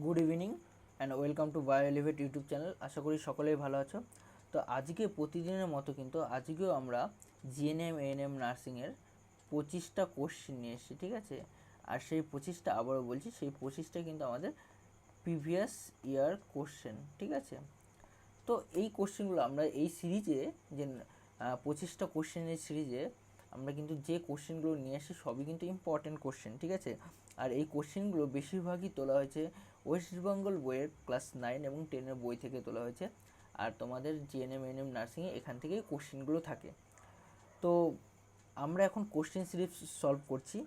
Good evening and welcome to bio elevate YouTube channel. আশা করি সকলেই ভালো আছো। তো আজকে প্রতিদিনের মতো কিন্তু আজকেও আমরা জিএনএম এএনএম নার্সিংয়ের 25টা কোশ্চেন নিয়ে এসেছি, ঠিক আছে। আর সেই 25টা আবারও বলছি, সেই 25টা কিন্তু আমাদের প্রিভিয়াস ইয়ার কোশ্চেন, ঠিক আছে। তো এই কোশ্চেনগুলো আমরা এই সিরিজে যে 25টা কোশ্চেনের সিরিজে আমরা কিন্তু যে কোশ্চেনগুলো নিয়ে আসি সবই কিন্তু ইম্পর্টেন্ট কোশ্চেন, ঠিক আছে। আর এই কোশ্চেনগুলো বেশিরভাগই তোলা হয়েছে ওয়েস্ট বেঙ্গল বইয়ের ক্লাস 9 এবং 10-এর বই থেকে তোলা হয়েছে। আর তোমাদের জিএনএম এএনএম নার্সিংয়ে এখান থেকেই কোশ্চেনগুলো থাকে। তো আমরা এখন কোশ্চেন সিরিজ সলভ করছি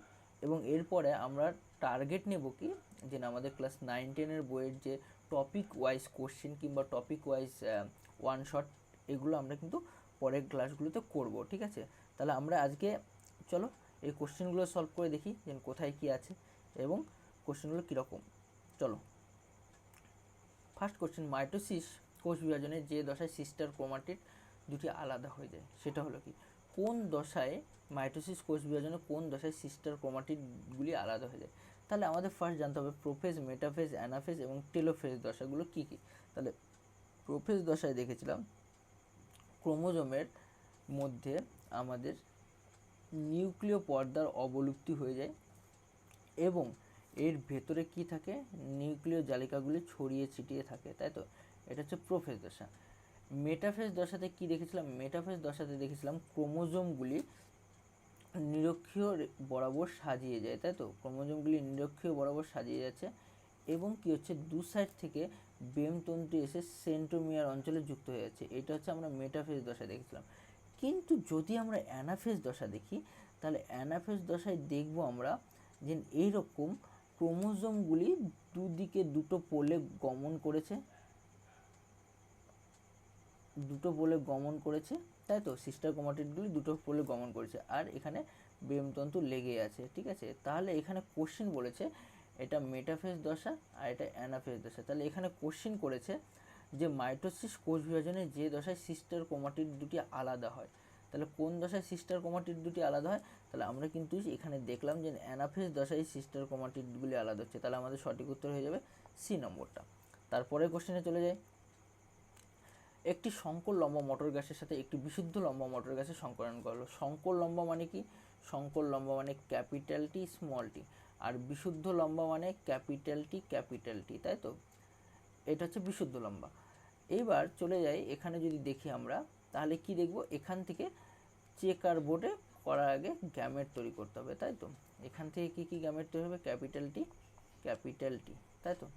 এবং এরপরে আমরা টার্গেট নেব কি, যে আমাদের ক্লাস 9-10-এর বইয়ের যে টপিক ওয়াইজ কোশ্চেন কিংবা টপিক ওয়াইজ ওয়ান শট, এগুলো আমরা কিন্তু পরের ক্লাসগুলোতে করব, ঠিক আছে। তাহলে আমরা আজকে চলো এই কোশ্চেনগুলো সলভ করে দেখি যে কোথায় কি আছে এবং কোশ্চেনগুলো কীরকম। চলো, ফার্স্ট কোশ্চেন, মাইটোসিস কোষ বিভাজনের যে দশায় সিস্টার ক্রোমাটিড দুটি আলাদা হয়ে যায় সেটা হলো কি? কোন দশায় মাইটোসিস কোষ বিভাজনের কোন দশায় সিস্টার ক্রোমাটিডগুলি আলাদা হয়ে যায়? তাহলে আমাদের ফার্স্ট জানতে হবে প্রোফেজ, মেটাফেজ, অ্যানাফেজ এবং টেলোফেজ দশাগুলো কী কী। তাহলে প্রোফেজ দশায় দেখেছিলাম ক্রোমোজোমের মধ্যে আমাদের নিউক্লিয় পর্দার অবলুপ্তি হয়ে যায় এবং এর ভেতরে কি থাকে, নিউক্লিয় জালিকাগুলি ছড়িয়ে ছিটিয়ে থাকে, তাই তো। এটা হচ্ছে প্রোফেজ দশা। মেটাফেজ দশাতে কি দেখেছিলাম? মেটাফেজ দশাতে দেখেছিলাম ক্রোমোজোমগুলি নিরক্ষীয় বরাবর সাজিয়ে যায়, তাই তো। ক্রোমোজোমগুলি নিরক্ষীয় বরাবর সাজিয়ে যাচ্ছে এবং কি হচ্ছে, দু সাইড থেকে বেমতন্তু এসে সেন্ট্রোমিয়ার অঞ্চলে যুক্ত হয়ে যাচ্ছে। এটা হচ্ছে আমরা মেটাফেজ দশা দেখেছিলাম। কিন্তু যদি আমরা অ্যানাফেজ দশা দেখি, তাহলে অ্যানাফেজ দশায় দেখব আমরা যে এইরকম ক্রোমোজোমগুলি দুদিকে দুটো পোলে গমন করেছে, তাই তো। সিস্টার ক্রোমাটিডগুলি দুটো পোলে গমন করেছে আর এখানে বেমতন্তু লেগে আছে, ঠিক আছে। তাহলে এখানে কোশ্চেন বলেছে এটা মেটাফেজ দশা আর এটা অ্যানাফেজ দশা। তাহলে এখানে কোশ্চেন করেছে যে মাইটোসিস কোষ বিভাজনে যে দশায় সিস্টার ক্রোমাটিড দুটি আলাদা হয়, তাহলে কোন দশায় সিস্টার ক্রোমাটিড দুটি আলাদা হয়? তাহলে আমরা কিন্তু এখানে দেখলাম যে অ্যানাফেজ দশায় সিস্টার ক্রোমাটিডগুলি আলাদা হচ্ছে। তাহলে আমাদের সঠিক উত্তর হয়ে যাবে সি নম্বরটা। তারপরে কোশ্চেনে চলে যায়, একটি সংকর লম্বা মটর গ্যাসের সাথে একটি বিশুদ্ধ লম্বা মটর গ্যাসের সংকরণ করলো। সংকর লম্বা মানে কি? সংকর লম্বা মানে ক্যাপিটাল টি স্মল টি, আর বিশুদ্ধ লম্বা মানে ক্যাপিটাল টি, তাই তো। এটা হচ্ছে বিশুদ্ধ লম্বা। এইবার চলে যাই, এখানে যদি দেখি আমরা তাহলে কি দেখব, এখান থেকে চেকার বোর্ডে করার আগে গ্যামেট তৈরি করতে হবে, তাই তো। এখান থেকে কি কি গ্যামেট তৈরি হবে? ক্যাপিটাল টি, তাই তো।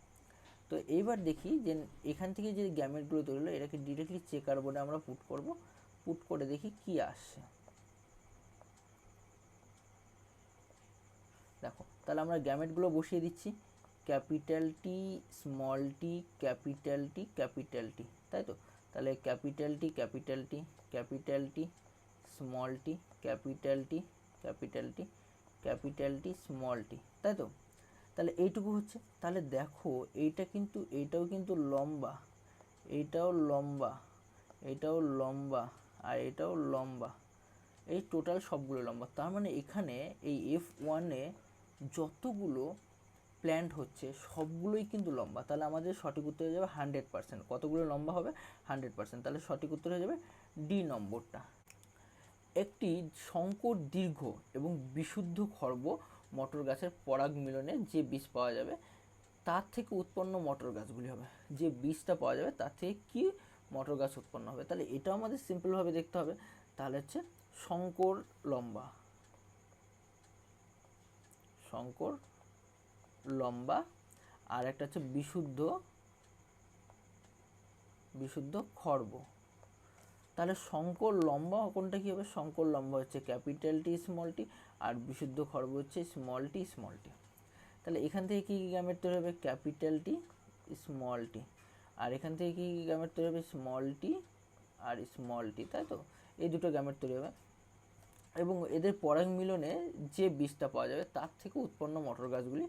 তো এইবার দেখি যে এখান থেকে যে গ্যামেটগুলো তৈরি হলো এটাকে ডিরেক্টলি চেকার বোর্ডে আমরা পুট করে দেখি কি আসছে। দেখো, তাহলে আমরা গ্যামেটগুলো বসিয়ে দিচ্ছি, capital T small T capital T, তাই তো। তাহলে capital T small T capital T small T, তাই তো। তাহলে এইটুকু হচ্ছে। তাহলে দেখো এইটা কিন্তু, এইটাও কিন্তু লম্বা, এইটাও লম্বা, এইটাও লম্বা আর এটাও লম্বা, এই টোটাল সবগুলো লম্বা। তার মানে এখানে এই F1-এ যতগুলো প্ল্যান্ট হচ্ছে সবগুলোই কিন্তু লম্বা। তাহলে আমাদের সঠিক উত্তর হয়ে যাবে 100%। কতগুলো লম্বা হবে? 100%। তাহলে সঠিক উত্তর হয়ে যাবে ডি নম্বরটা। একটি সংকর দীর্ঘ এবং বিশুদ্ধ খর্ব মটর গাছের পরাগ মিলনে যে বীজ পাওয়া যাবে তার থেকে উৎপন্ন মটর গাছগুলি হবে। যে বীজটা পাওয়া যাবে তার থেকে কি মটর গাছ উৎপন্ন হবে? তাহলে এটাও আমাদের সিম্পলভাবে দেখতে হবে। তাহলে হচ্ছে সংকর লম্বা আর একটা হচ্ছে বিশুদ্ধ খর্ব। তাহলে সংকর লম্বা কোনটা কি হবে? সংকর লম্বা হচ্ছে ক্যাপিটাল টি স্মল টি আর বিশুদ্ধ খর্ব হচ্ছে স্মল টি। তাহলে এখান থেকে কী কী গ্যামেট তৈরি হবে? ক্যাপিটাল টি স্মল টি, আর এখান থেকে কী কী গ্যামেট তৈরি হবে? স্মল টি আর স্মল টি, তাই তো। এই দুটো গ্যামেট তৈরি হবে এবং এদের পরাগ মিলনে যে বীজটা পাওয়া যাবে তার থেকে উৎপন্ন মটর গাছগুলি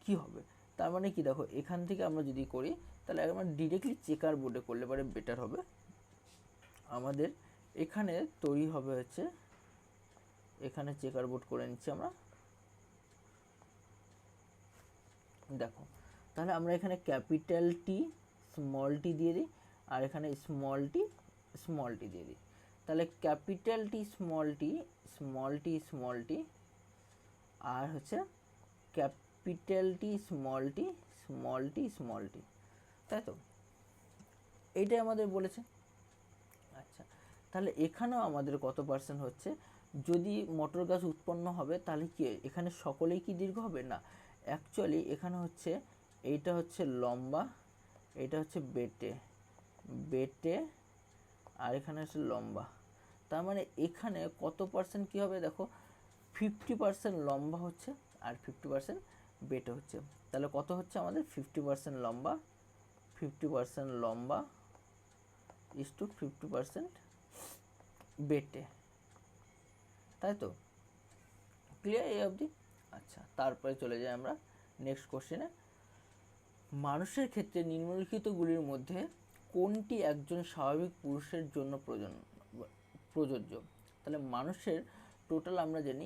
কি হবে? তার মানে কি, দেখো এখান থেকে আমরা যদি করি তাহলে আমরা ডিরেক্টলি চেকার বোর্ডে করলে পরে বেটার হবে। আমাদের এখানে তৈরি হবে হচ্ছে, এখানে চেকার বোর্ড করে নিচ্ছি আমরা। দেখো তাহলে আমরা এখানে ক্যাপিটাল টি স্মল টি দিয়ে দিই, আর এখানে স্মল টি দিয়ে দিই। তাহলে capital T small T small T আর হচ্ছে capital T small T small T, তাই তো? এইটাই আমাদের বলেছে। আচ্ছা, তাহলে এখানেও আমাদের কত পার্সেন্ট হচ্ছে? যদি মটর গাছ উৎপন্ন হবে তাহলে কি এখানে সকলেই কি দীর্ঘ হবে? না, অ্যাকচুয়ালি এখানে হচ্ছে এইটা হচ্ছে লম্বা, এটা হচ্ছে বেটে আর এখানে হচ্ছে লম্বা। তার মানে এখানে কত পার্সেন্ট কী হবে দেখো, 50% লম্বা হচ্ছে আর 50% বেটে হচ্ছে। তাহলে কত হচ্ছে আমাদের? 50% লম্বা ইস টু 50% বেটে, তাই তো? ক্লিয়ার এই অবধি? আচ্ছা, তারপরে চলে যাই আমরা নেক্সট কোশ্চেনে। মানুষের ক্ষেত্রে নিম্নলিখিতগুলির মধ্যে কোনটি একজন স্বাভাবিক পুরুষের জন্য প্রযোজ্য? তাহলে মানুষের টোটাল আমরা জানি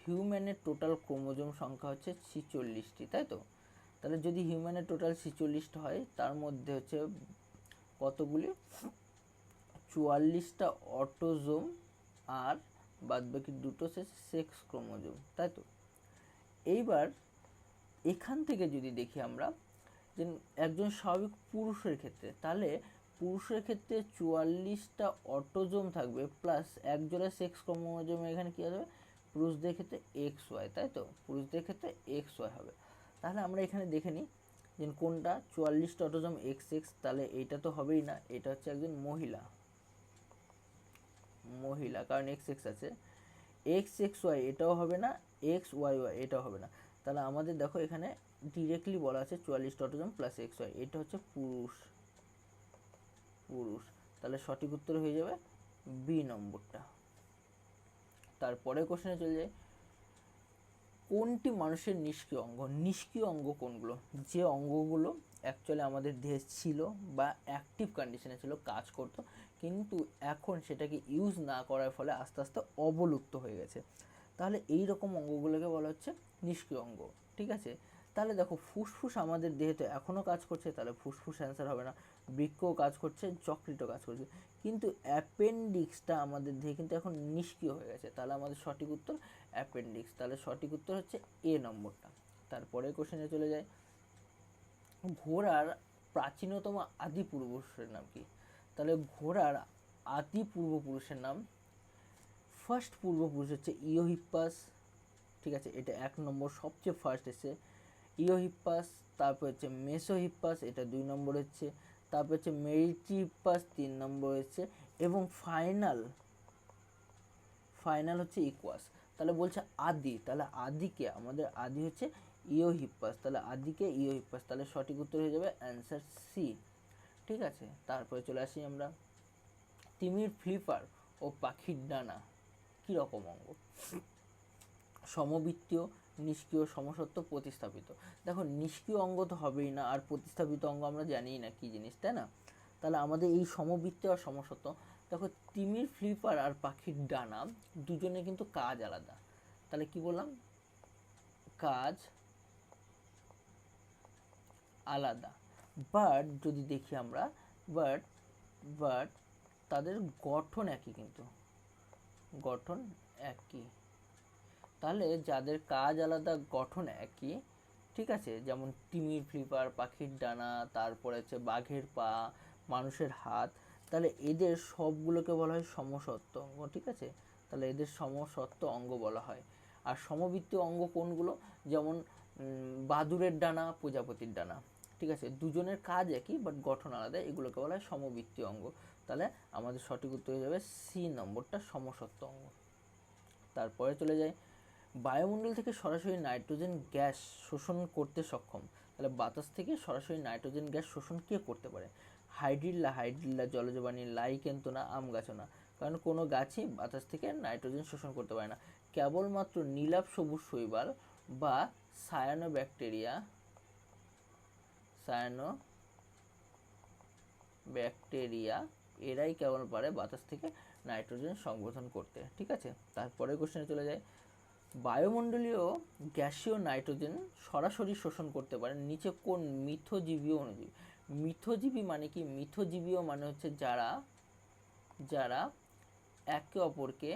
হিউম্যানের টোটাল ক্রোমোজোম সংখ্যা হচ্ছে 46টি, তাই তো? তাহলে যদি হিউম্যানের টোটাল 46টা হয়, তার মধ্যে হচ্ছে কতগুলি? 44টা অটোজোম আর বাদবাকি দুটো সেক্স ক্রোমোজোম, তাই তো? এইবার এখান থেকে যদি দেখি আমরা যে একজন স্বাভাবিক পুরুষের ক্ষেত্রে, তাহলে পুরুষের ক্ষেত্রে 44টা অটোজোম থাকবে প্লাস এক জোড়া সেক্স ক্রোমোজোম। এখানে কী হবে? পুরুষদের ক্ষেত্রে XY, তাই তো? পুরুষদের ক্ষেত্রে XY হবে। তাহলে আমরা এখানে দেখে নিই যে কোনটা 44টা অটোজোম XX, তাহলে এইটা তো হবেই না, এটা হচ্ছে একজন মহিলা, কারণ XX আছে। XXY এটাও হবে না, XYY এটাও হবে না। তাহলে আমাদের দেখো এখানে ডিরেক্টলি বলা আছে 44টা অটোজোম প্লাস XY, এটা হচ্ছে পুরুষ। তাহলে সঠিক উত্তর হয়ে যাবে বি নম্বরটা। তারপরে কোশ্চেনে চলে যায়, কোনটি মানুষের নিষ্ক্রিয় অঙ্গ? নিষ্ক্রিয় অঙ্গ কোনগুলো? যে অঙ্গগুলো অ্যাকচুয়ালি আমাদের দেহে ছিল বা অ্যাক্টিভ কন্ডিশনে ছিল, কাজ করতো, কিন্তু এখন সেটাকে ইউজ না করার ফলে আস্তে আস্তে অবলুপ্ত হয়ে গেছে। তাহলে এই রকম অঙ্গগুলোকে বলা হচ্ছে নিষ্ক্রিয় অঙ্গ, ঠিক আছে? তাহলে দেখো ফুসফুস আমাদের দেহে তো এখনও কাজ করছে, তাহলে ফুসফুস অ্যান্সার হবে না। বৃক্কও কাজ করছে, যকৃতও কাজ করছে, কিন্তু অ্যাপেন্ডিক্সটা আমাদের দেহে কিন্তু এখন নিষ্ক্রিয় হয়ে গেছে। তাহলে আমাদের সঠিক উত্তর অ্যাপেন্ডিক্স। তাহলে সঠিক উত্তর হচ্ছে এ নম্বরটা। তারপরে কোশ্চেনে চলে যায়, ঘোড়ার প্রাচীনতম আদি পূর্বপুরুষের নাম কি? তাহলে ঘোড়ার আদি পূর্বপুরুষের নাম, ফার্স্ট পূর্বপুরুষ হচ্ছে ইওহিপ্পাস, ঠিক আছে? এটা 1 নম্বর, সবচেয়ে ফার্স্ট এসে ইওহিপ্পাস। তারপর হচ্ছে মেসোহিপ্পাস, এটা 2 নম্বর হচ্ছে। তারপর হচ্ছে মেরিটিহিপ্পাস 3 নম্বর হচ্ছে, এবং ফাইনাল হচ্ছে ইকুয়াস। তাহলে বলছে আদি, তাহলে আদিকে আমাদের আদি হচ্ছে ইওহিপ্পাস, তাহলে আদিকে ইওহিপ্পাস, তাহলে সঠিক উত্তর হয়ে যাবে অ্যান্সার সি, ঠিক আছে? তারপরে চলে আসি আমরা, তিমির ফ্লিপার ও পাখির ডানা কীরকম অঙ্গ? সমবৃত্তীয়, নিষ্ক্রিয়, সমসত্ব, প্রতিস্থাপিত। দেখো নিষ্ক্রিয় অঙ্গ তো হবেই না, আর প্রতিস্থাপিত অঙ্গ আমরা জানিই না কী জিনিস, তাই না? তাহলে আমাদের এই সমবৃত্তীয় আর সমসত্ব, দেখো তিমির ফ্লিপার আর পাখির ডানা দুজনে কিন্তু কাজ আলাদা। তাহলে কি বললাম? কাজ আলাদা, বাট যদি দেখি আমরা, বাট তাদের গঠন একই, কিন্তু গঠন একই। তাহলে যাদের কাজ আলাদা গঠন একই, ঠিক আছে, যেমন তিমির ফ্লিপার, পাখির ডানা, তারপরে হচ্ছে বাঘের পা, মানুষের হাত, তাহলে এদের সবগুলোকে বলা হয় সমসত্ব অঙ্গ, ঠিক আছে? তাহলে এদের সমসত্ব অঙ্গ বলা হয়। আর সমবৃত্তীয় অঙ্গ কোনগুলো? যেমন বাদুড়ের ডানা, প্রজাপতির ডানা, ঠিক আছে? দুজনের কাজ একই বাট গঠন আলাদা, এগুলোকে বলা হয় সমবৃত্তীয় অঙ্গ। তাহলে আমাদের সঠিক উত্তর হয়ে যাবে সি নম্বরটা, সমসত্ব অঙ্গ। তারপরে চলে যায়, বায়ুমণ্ডল থেকে সরাসরি নাইট্রোজেন গ্যাস শোষণ করতে সক্ষম। তাহলে বাতাস থেকে সরাসরি নাইট্রোজেন গ্যাস শোষণ কে করতে পারে? হাইড্রিল্লা, জলজ প্রাণী, লাইকেনথোনা, আম গাছও না, কারণ কোনো গাছই বাতাস থেকে নাইট্রোজেন শোষণ করতে পারে না। কেবলমাত্র নীলাভ সবুজ শৈবাল বা সায়ানোব্যাকটেরিয়া এরাই কেবল পারে বাতাস থেকে নাইট্রোজেন সংবর্ধন করতে, ঠিক আছে? তারপরে কোশ্চেনে চলে যায়, বায়ুমণ্ডলীয় গ্যাসীয় নাইট্রোজেন সরাসরি শোষণ করতে পারে নিচে কোন মিথজীবী অণুজীব? মিথজীবী মানে কি? মিথজীবীও মানে হচ্ছে যারা যারা একে অপরকে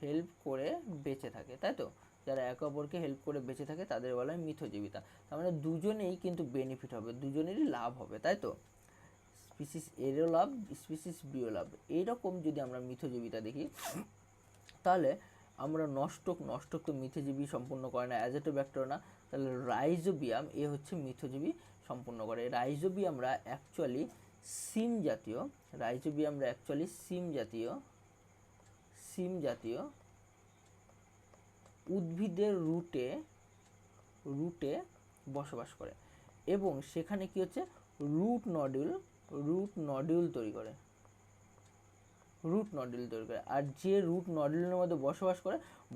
হেল্প করে বেঁচে থাকে, তাই তো? যারা একে অপরকে হেল্প করে বেঁচে থাকে তাদের বলা হয় মিথজীবিতা। তার মানে দুজনেই কিন্তু বেনিফিট হবে, দুজনেরই লাভ হবে, তাই তো? স্পিসিস এরও লাভ, স্পিসিস বিও লাভ। এইরকম যদি আমরা মিথজীবিতা দেখি তাহলে আমরা নষ্টক তো মিথজীবী সম্পূর্ণ করে না, অ্যাজেটোব্যাক্টেরিয়া না, তাহলে রাইজোবিয়াম এ হচ্ছে মিথজীবী সম্পূর্ণ করে। রাইজোবিয়ামরা অ্যাকচুয়ালি সিম জাতীয় উদ্ভিদের রুটে বসবাস করে এবং সেখানে কি হচ্ছে রুট নডিউল তৈরি করে। আর যে রুট নডিউলের মধ্যে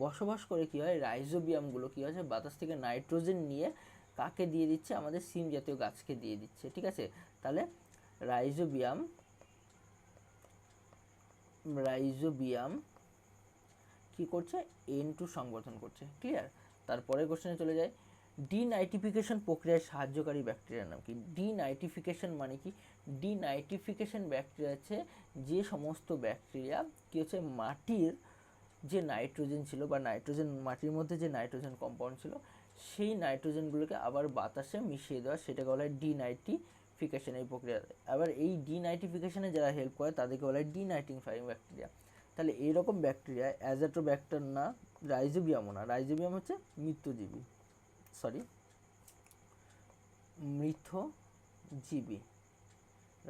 বসবাস করে কি হয়, রাইজোবিয়ামগুলো কি হচ্ছে বাতাস থেকে নাইট্রোজেন নিয়ে কাকে দিয়ে দিচ্ছে? আমাদের সিম জাতীয় গাছকে দিয়ে দিচ্ছে, ঠিক আছে? তাহলে রাইজোবিয়াম কি করছে? N2 সংবর্ধন করছে। ক্লিয়ার? তারপরের কোশ্চেনে চলে যায়। ডিনাইট্রিফিকেশন প্রক্রিয়ায় সাহায্যকারী ব্যাকটেরিয়ার নাম কি? ডিনাইট্রিফিকেশন মানে কি? ডিনাইট্রিফিকেশন ব্যাকটেরিয়া হচ্ছে যে সমস্ত ব্যাকটেরিয়া কি হচ্ছে মাটির যে নাইট্রোজেন ছিল বা মাটির মধ্যে যে নাইট্রোজেন কম্পাউন্ড ছিল সেই নাইট্রোজেনগুলোকে আবার বাতাসে মিশিয়ে দেওয়া, সেটাকে বলা হয় ডিনাইট্রিফিকেশন এই প্রক্রিয়া। আবার এই ডিনাইট্রিফিকেশনে যারা হেল্প করে তাদেরকে বলা হয় ডিনাইট্রিফাইং ব্যাকটেরিয়া। তাহলে এইরকম ব্যাকটেরিয়া অ্যাজেটোব্যাক্টর না, রাইজোবিয়ামও না, রাইজোবিয়াম হচ্ছে মৃতজীবী।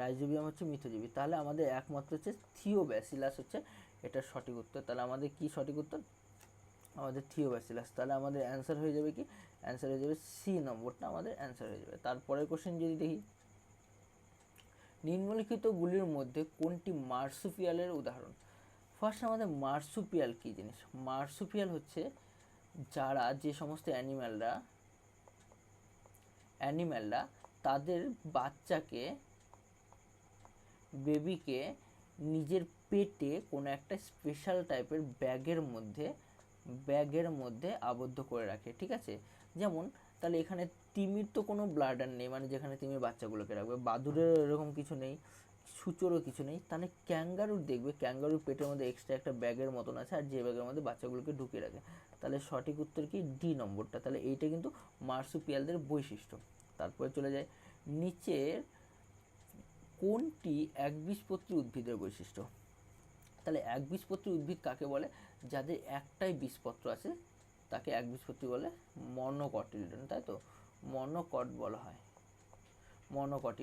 রাইজোবিয়াম হচ্ছে মিথজীবী। তাহলে আমাদের একমাত্র হচ্ছে থিওব্যাসিলাস হচ্ছে এটা সঠিক উত্তর। তাহলে আমাদের কি সঠিক উত্তর? আমাদের থিওব্যাসিলাস। তাহলে আমাদের অ্যান্সার হয়ে যাবে কি? অ্যান্সার হয়ে যাবে সি নম্বরটা আমাদের অ্যান্সার হয়ে যাবে। তারপরের কোশ্চেন যদি দেখি, নিম্নলিখিতগুলির মধ্যে কোনটি মার্সুপিয়ালের উদাহরণ? ফার্স্ট আমাদের মার্সুপিয়াল কি জিনিস? মার্সুপিয়াল হচ্ছে যারা যে সমস্ত অ্যানিম্যালরা তাদের বেবিকে নিজের পেটে কোনো একটা স্পেশাল টাইপের ব্যাগের মধ্যে আবদ্ধ করে রাখে, ঠিক আছে? যেমন তাহলে এখানে তিমির তো কোনো ব্লাডার নেই, মানে যেখানে তিমির বাচ্চাগুলোকে রাখবে, বাদুড়ের এরকম কিছু নেই, সূচরও কিছু নেই। তাহলে ক্যাঙ্গারুর দেখবে, ক্যাঙ্গারুর পেটের মধ্যে এক্সট্রা একটা ব্যাগের মতন আছে, আর যে ব্যাগের মধ্যে বাচ্চাগুলোকে ঢুকিয়ে রাখে। তাহলে সঠিক উত্তর কি? ডি নম্বরটা। তাহলে এইটা কিন্তু মার্সুপিয়ালদের বৈশিষ্ট্য। তারপরে চলে যায়, নিচের কোনটি একবীজপত্রী উদ্ভিদের বৈশিষ্ট্য? তাহলে একবীজপত্রী উদ্ভিদ কাকে বলে? যাদের একটাই বীজপত্র আছে তাকে একবীজপত্রী বলে। মনোকটিলিডন, তাই তো? মনোকটি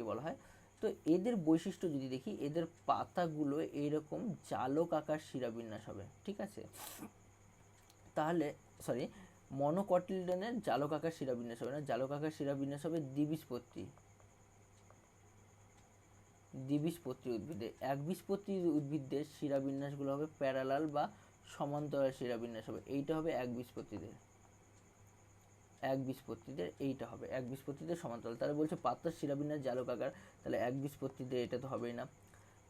বলা হয়। তো এদের বৈশিষ্ট্য যদি দেখি, এদের পাতাগুলো এইরকম জালক আকার শিরাবিন্যাস হবে, ঠিক আছে? তাহলে মনোকটিলিডনের জালক আকার শিরাবিন্যাস হবে না, জালক আকার শিরাবিন্যাস হবে দ্বিবীজপত্রী উদ্ভিদে। একবীজপত্রী উদ্ভিদদের শিরাবিন্যাসগুলো হবে প্যারালাল বা সমান্তরাল শিরাবিন্যাস হবে। এইটা হবে একবীজপত্রীদের এইটা হবে একবীজপত্রীদের সমান্তরাল। তাহলে বলছে পাতার শিরাবিন্যাস জালক আকার, তাহলে একবীজপত্রীদের এটা তো হবেই না।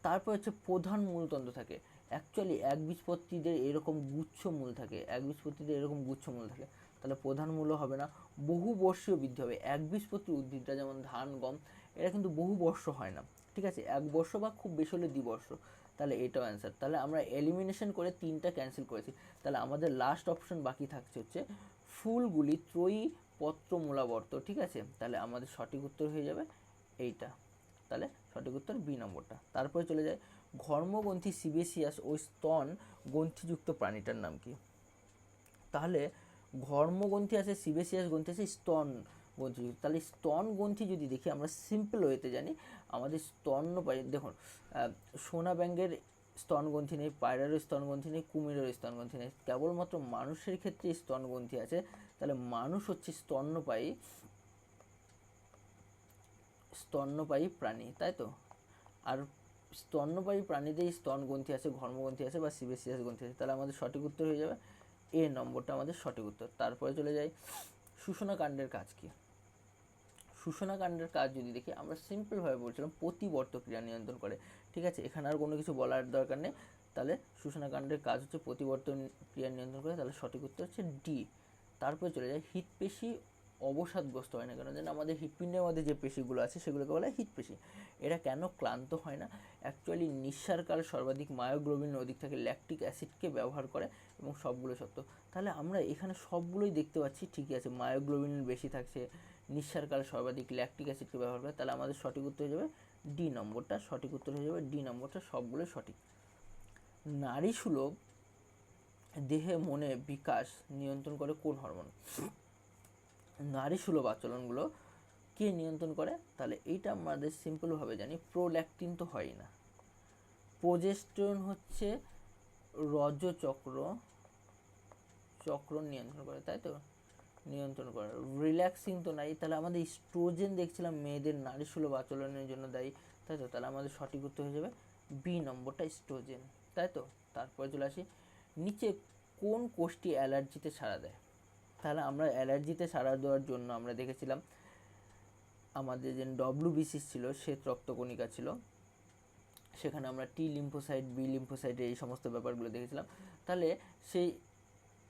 তারপর হচ্ছে প্রধান মূলতন্ত্র থাকে। অ্যাকচুয়ালি একবীজপত্রীদের এরকম গুচ্ছ মূল থাকে, তাহলে প্রধান মূলও হবে না। বহুবর্ষীয় বৃদ্ধি হবে। একবীজপত্রী উদ্ভিদটা যেমন ধান, গম, এরা কিন্তু বহু বর্ষ হয় না, ঠিক আছে? এক বর্ষ বা খুব বেশি হলে দ্বিবর্ষ। তাহলে এটাও অ্যান্সার। তাহলে আমরা এলিমিনেশন করে 3টা ক্যান্সেল করেছি। তাহলে আমাদের লাস্ট অপশন বাকি থাকছে হচ্ছে ফুলগুলি ত্রয়ী পত্র মূলাবর্ত, ঠিক আছে? তাহলে আমাদের সঠিক উত্তর হয়ে যাবে এইটা। তাহলে সঠিক উত্তর বি নম্বরটা। তারপরে চলে যায়, ঘর্মগ্রন্থি সিবেসিয়াস ও স্তন গ্রন্থিযুক্ত প্রাণীটার নাম কি? তাহলে ঘর্মগ্রন্থি আছে, সিবেসিয়াস গ্রন্থি আছে, স্তন গ্রন্থি। তাহলে স্তন গ্রন্থি যদি দেখি আমরা সিম্পল ওয়েতে জানি, আমাদের স্তন্যপায়ী, দেখুন সোনা ব্যাঙের স্তন গ্রন্থি নেই, পায়রারও স্তন গ্রন্থি নেই, কুমিরের স্তন গ্রন্থি নেই, কেবলমাত্র মানুষের ক্ষেত্রে স্তন গ্রন্থি আছে। তাহলে মানুষ হচ্ছে স্তন্যপায়ী প্রাণী, তাই তো? আর স্তন্যপায়ী প্রাণীদের স্তন গ্রন্থি আছে, ঘর্মগ্রন্থি আছে বা সিবেসিয়াস গ্রন্থি আছে। তাহলে আমাদের সঠিক উত্তর হয়ে যাবে এ নম্বরটা আমাদের সঠিক উত্তর। তারপরে চলে যাই, শোষণা কাণ্ডের কাজ কি? শোষণাকাণ্ডের কাজ যদি দেখি, আমরা সিম্পলভাবে বলছিলাম প্রতিবর্ত ক্রিয়া নিয়ন্ত্রণ করে। ঠিক আছে, এখানে আর কোনো কিছু বলার দরকার নেই। তাহলে শোষণাকাণ্ডের কাজ হচ্ছে প্রতিবর্তন ক্রিয়া নিয়ন্ত্রণ করে, তাহলে সঠিক উত্তর হচ্ছে ডি। তারপরে চলে যায় হৃৎপেশি অবসাদগ্রস্ত হয় না কেন। যেন আমাদের হৃৎপিণ্ডের মধ্যে যে পেশিগুলো আছে সেগুলোকে বলা হয় হৃৎপেশি। এরা কেন ক্লান্ত হয় না? অ্যাকচুয়ালি নিঃসারকালে সর্বাধিক মায়োগ্লোবিন অধিক থাকে, ল্যাকটিক অ্যাসিডকে ব্যবহার করে এবং সবগুলো সত্য। তাহলে আমরা এখানে সবগুলোই দেখতে পাচ্ছি ঠিকই আছে, মায়োগ্লোবিন বেশি থাকছে, নিঃসারকালে সর্বাধিক ল্যাকটিক অ্যাসিডকে ব্যবহার করে। তাহলে আমাদের সঠিক উত্তর হয়ে যাবে ডি নম্বরটা, সঠিক উত্তর হয়ে যাবে ডি নম্বরটা, সবগুলোই সঠিক। নারী সুলভ দেহে মনে বিকাশ নিয়ন্ত্রণ করে কোন হরমোন? নারী সুলভ আচরণগুলো কে নিয়ন্ত্রণ করে? তাহলে এইটা আমাদের সিম্পলভাবে জানি, প্রোল্যাকটিন তো হয় না। প্রোজেস্টেরন হচ্ছে রজচক্র নিয়ন্ত্রণ করে, তাই তো, নিয়ন্ত্রণ করে। রিল্যাক্সিং তো নাই, তাহলে আমাদের ইস্ট্রোজেন দেখছিলাম মেয়েদের নারী সুলভ আচরণের জন্য দায়ী, তাই তো। তাহলে আমাদের সঠিক উত্তর হয়ে যাবে বি নম্বরটা, ইস্ট্রোজেন, তাই তো। তারপরে চলে আসি, নিচে কোন কোষটি অ্যালার্জিতে সাড়া দেয়? তাহলে আমরা অ্যালার্জিতে সাড়া দেওয়ার জন্য আমরা দেখেছিলাম আমাদের যে ডব্লিউবিসি ছিল, শ্বেত রক্তকণিকা ছিল, সেখানে আমরা টি লিম্ফোসাইট, বি লিম্ফোসাইট, এই সমস্ত ব্যাপারগুলো দেখেছিলাম। তাহলে সেই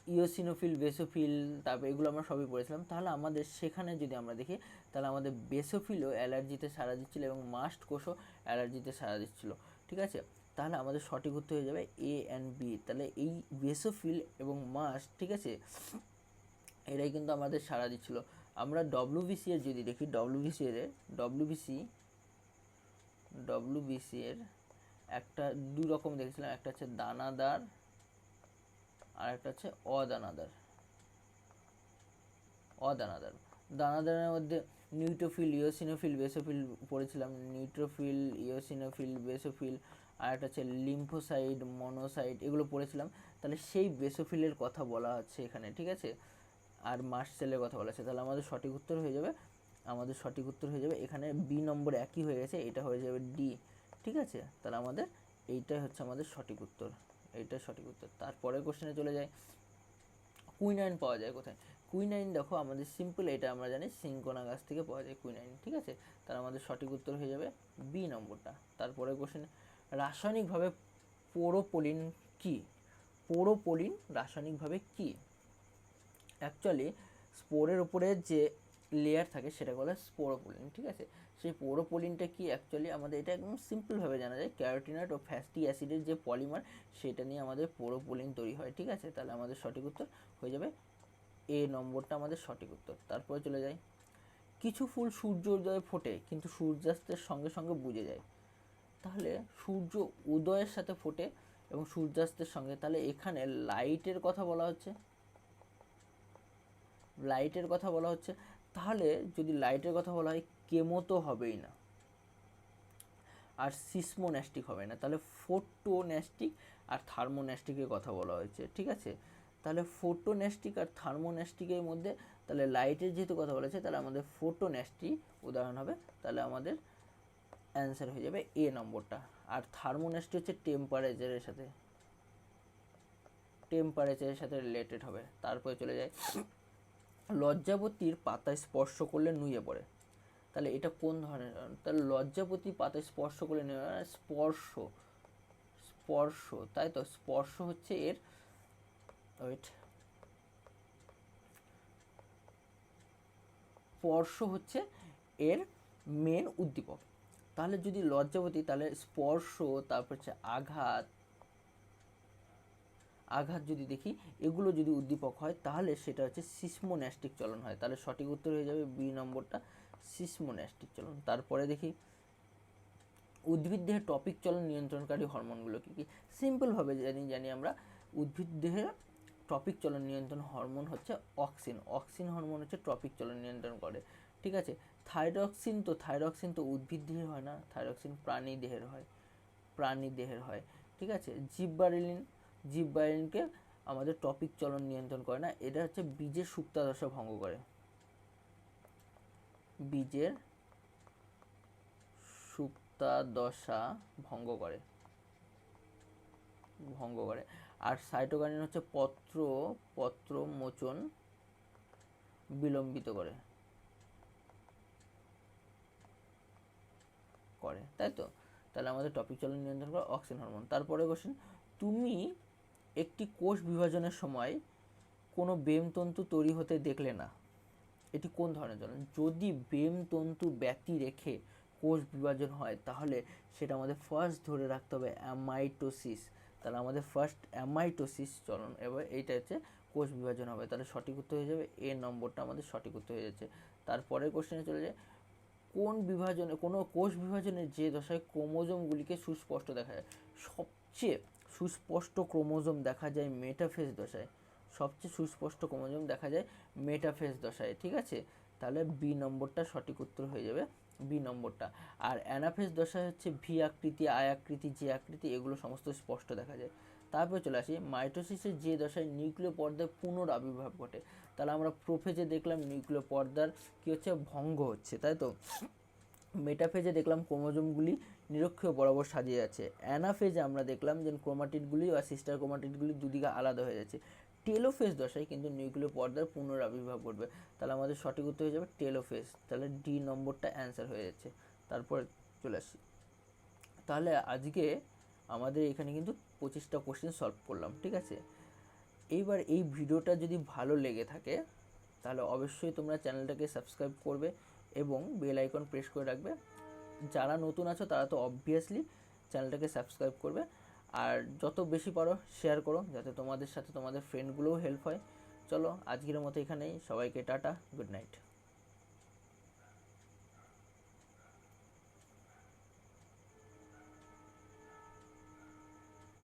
ইওসিনোফিল, বেসোফিল, তারপর এগুলো আমরা সবই পড়েছিলাম। তাহলে আমাদের সেখানে যদি আমরা দেখি, তাহলে আমাদের বেসোফিলও অ্যালার্জিতে সাড়া দিচ্ছিল এবং মাস্ট কোষও অ্যালার্জিতে সাড়া দিচ্ছিল। ঠিক আছে, তাহলে আমাদের সঠিক উত্তর হয়ে যাবে এ অ্যান্ড বি। তাহলে এই বেসোফিল এবং মাস্ট, ঠিক আছে, এরাই কিন্তু আমাদের সাড়া দিচ্ছিল। আমরা ডব্লিউবিসি এর যদি দেখি, ডব্লিউবিসি এর একটা দুই রকম দেখেছিলাম, একটা হচ্ছে দানাদার আর একটা হচ্ছে অদানাদার। দানাদারের মধ্যে নিউট্রোফিল, ইওসিনোফিল, বেসোফিল পড়েছিলাম। নিউট্রোফিল, ইওসিনোফিল, বেসোফিল, আর একটা হচ্ছে লিম্ফোসাইট, মনোসাইট, এগুলো পড়েছিলাম। তাহলে সেই বেসোফিলের কথা বলা হচ্ছে এখানে, ঠিক আছে, আর মাস্ট সেলের কথা বলা আছে। তাহলে আমাদের সঠিক উত্তর হয়ে যাবে, এখানে বি নম্বর একই হয়ে গেছে, এটা হয়ে যাবে ডি। ঠিক আছে, তাহলে আমাদের এইটাই হচ্ছে আমাদের সঠিক উত্তর, এইটাই সঠিক উত্তর। তারপরের কোশ্চেনে চলে যায়, কুইনাইন পাওয়া যায় কোথায়? কুইনাইন দেখো আমাদের সিম্পল, এটা আমরা জানি সিঙ্কোনা গাছ থেকে পাওয়া যায় কুইনাইন। ঠিক আছে, তাহলে আমাদের সঠিক উত্তর হয়ে যাবে বি নম্বরটা। তারপরে কোশ্চেন, রাসায়নিকভাবে পোরোপোলিন কি? পোরোপোলিন রাসায়নিকভাবে কি? অ্যাকচুয়ালি স্পোরের উপরে যে লেয়ার থাকে সেটাকে বলে স্পোরোপোলিন। ঠিক আছে, সেই পোরোপোলিনটা কি? অ্যাকচুয়ালি আমাদের এটা একদম সিম্পলভাবে জানা যায়, ক্যারোটিনয়েড ও ফ্যাটি অ্যাসিডের যে পলিমার, সেটা নিয়ে আমাদের পোরোপোলিন তৈরি হয়। ঠিক আছে, তাহলে আমাদের সঠিক উত্তর হয়ে যাবে এ নম্বরটা, আমাদের সঠিক উত্তর। তারপরে চলে যাই, কিছু ফুল সূর্যোদয়ে ফোটে কিন্তু সূর্যাস্তের সঙ্গে সঙ্গে বুঝে যায়। তাহলে সূর্য উদয়ের সাথে ফোটে এবং সূর্যাস্তের সঙ্গে, তাহলে এখানে লাইটের কথা বলা হচ্ছে, তাহলে যদি লাইটের কথা বলা হয়, কেমো তো হবেই না আর সিসমোন্যাস্টিক হবে না, তাহলে ফোটোন্যাস্টিক আর থার্মোন্যাস্টিকের কথা বলা হয়েছে। ঠিক আছে, তাহলে ফোটোন্যাস্টিক আর থার্মোন্যাস্টিকের মধ্যে, তাহলে লাইটের যেহেতু কথা বলেছে, তাহলে আমাদের ফোটোন্যাস্টিক উদাহরণ হবে। তাহলে আমাদের অ্যান্সার হয়ে যাবে এ নম্বরটা। আর থার্মোন্যাস্টিক হচ্ছে টেম্পারেচারের সাথে রিলেটেড হবে। তারপরে চলে যায়, লজ্জাবতীর পাতায় স্পর্শ করলে নুয়ে পড়ে। তাহলে এটা কোন ধরনের? তাহলে লজ্জাবতীর পাতায় স্পর্শ করলে নুয়ে, স্পর্শ, তাই তো, স্পর্শ হচ্ছে এর, স্পর্শ হচ্ছে এর মেন উদ্দীপক। তাহলে যদি লজ্জাবতী, তাহলে স্পর্শ, তারপর হচ্ছে আঘাত যদি দেখি, এগুলো যদি উদ্দীপক হয়, তাহলে সেটা হচ্ছে সিসমোন্যাস্টিক চলন হয়। তাহলে সঠিক উত্তর হয়ে যাবে বি নম্বরটা, সিসমোন্যাস্টিক চলন। তারপরে দেখি, উদ্ভিদ দেহের টপিক চলন নিয়ন্ত্রণকারী হরমোনগুলো কী কী? সিম্পলভাবে জানি আমরা, উদ্ভিদ দেহের টপিক চলন নিয়ন্ত্রণ হরমোন হচ্ছে অক্সিন হরমোন হচ্ছে টপিক চলন নিয়ন্ত্রণ করে। ঠিক আছে, থাইরক্সিন তো উদ্ভিদ দেহের হয় না, থাইরক্সিন প্রাণী দেহের হয়। ঠিক আছে, জিববারেলিনকে আমাদের টপিক চলন নিয়ন্ত্রণ করে না, এটা হচ্ছে বীজের সুপ্তাদশা ভঙ্গ করে, বীজের সুপ্তাদশা ভঙ্গ করে। আর সাইটোকাইনিন হচ্ছে পত্র মোচন বিলম্বিত করে। করে, তাই তো? তাহলে আমাদের টপিক চলন নিয়ন্ত্রণ করে অক্সিন হরমোন। তারপরে কোশ্চেন, তুমি একটি কোষ বিভাজনের সময় কোনো বেমতন্তু তৈরি হতে দেখলে না, এটি কোন ধরনের জ্বলন? যদি বেমতন্তু ব্যতি রেখে কোষ বিভাজন হয় তাহলে সেটা আমাদের ফার্স্ট ধরে রাখতে হবে অ্যামাইটোসিস। তাহলে আমাদের ফার্স্ট অ্যামাইটোসিস জ্বলন, এবার এইটা হচ্ছে কোষ বিভাজন হবে। তাহলে সঠিক উত্তর হয়ে যাবে এ নম্বরটা, আমাদের সঠিক উত্তর হয়ে যাচ্ছে। তারপরে কোশ্চেনে চলে যায়, কোন বিভাজনে, কোনো কোষ বিভাজনের যে দশায় ক্রোমোজোমগুলিকে সুস্পষ্ট দেখা যায়? সবচেয়ে সুস্পষ্ট ক্রোমোজোম দেখা যায় মেটাফেজ দশায়, সবচেয়ে সুস্পষ্ট ক্রোমোজোম দেখা যায় মেটাফেজ দশায়, ঠিক আছে? তাহলে বি নম্বরটা সঠিক উত্তর হয়ে যাবে, বি নম্বরটা। আর অ্যানাফেজ দশায় হচ্ছে ভি আকৃতি, আই আকৃতি, জে আকৃতি, এগুলো সমস্ত স্পষ্ট দেখা যায়। তারপরে চলে আসি মাইটোসিসের যে দশায় নিউক্লিয় পর্দার পুনরাবির্ভাব ঘটে। তাহলে আমরা প্রোফেজে দেখলাম নিউক্লিয় পর্দার কী হচ্ছে, ভঙ্গ হচ্ছে, তাই তো? মেটাফেজে দেখলাম ক্রোমোজোমগুলি নিরক্ষীয় বরাবর সাজিয়ে আছে। অ্যানাফেজে আমরা দেখলাম যে ক্রোমাটিডগুলি বা সিস্টার ক্রোমাটিডগুলি দুদিকে আলাদা হয়ে যাচ্ছে। টেলোফেজ দশায় কিন্তু নিউক্লিয় পর্দার পুনরাবির্ভাব ঘটবে। তাহলে আমাদের সঠিক উত্তর হয়ে যাবে টেলোফেজ। তাহলে ডি নম্বরটা অ্যান্সার হয়ে যাচ্ছে। তারপর চলে আসি, তাহলে আজকে আমাদের এখানে কিন্তু 25টা কোশ্চেন সলভ করলাম, ঠিক আছে? এইবার এই ভিডিওটা যদি ভালো লেগে থাকে তাহলে অবশ্যই তোমরা চ্যানেলটাকে সাবস্ক্রাইব করবে এবং বেল আইকন প্রেস করে রাখবে। যারা নতুন আছো তারা তো অবভিয়াসলি চ্যানেলটাকে সাবস্ক্রাইব করবে, আর যত বেশি পারো শেয়ার করো যাতে তোমাদের সাথে তোমাদের ফ্রেন্ডগুলোও হেল্প হয়। চলো আজকের মতো এখানেই, সবাইকে টাটা, গুড নাইট।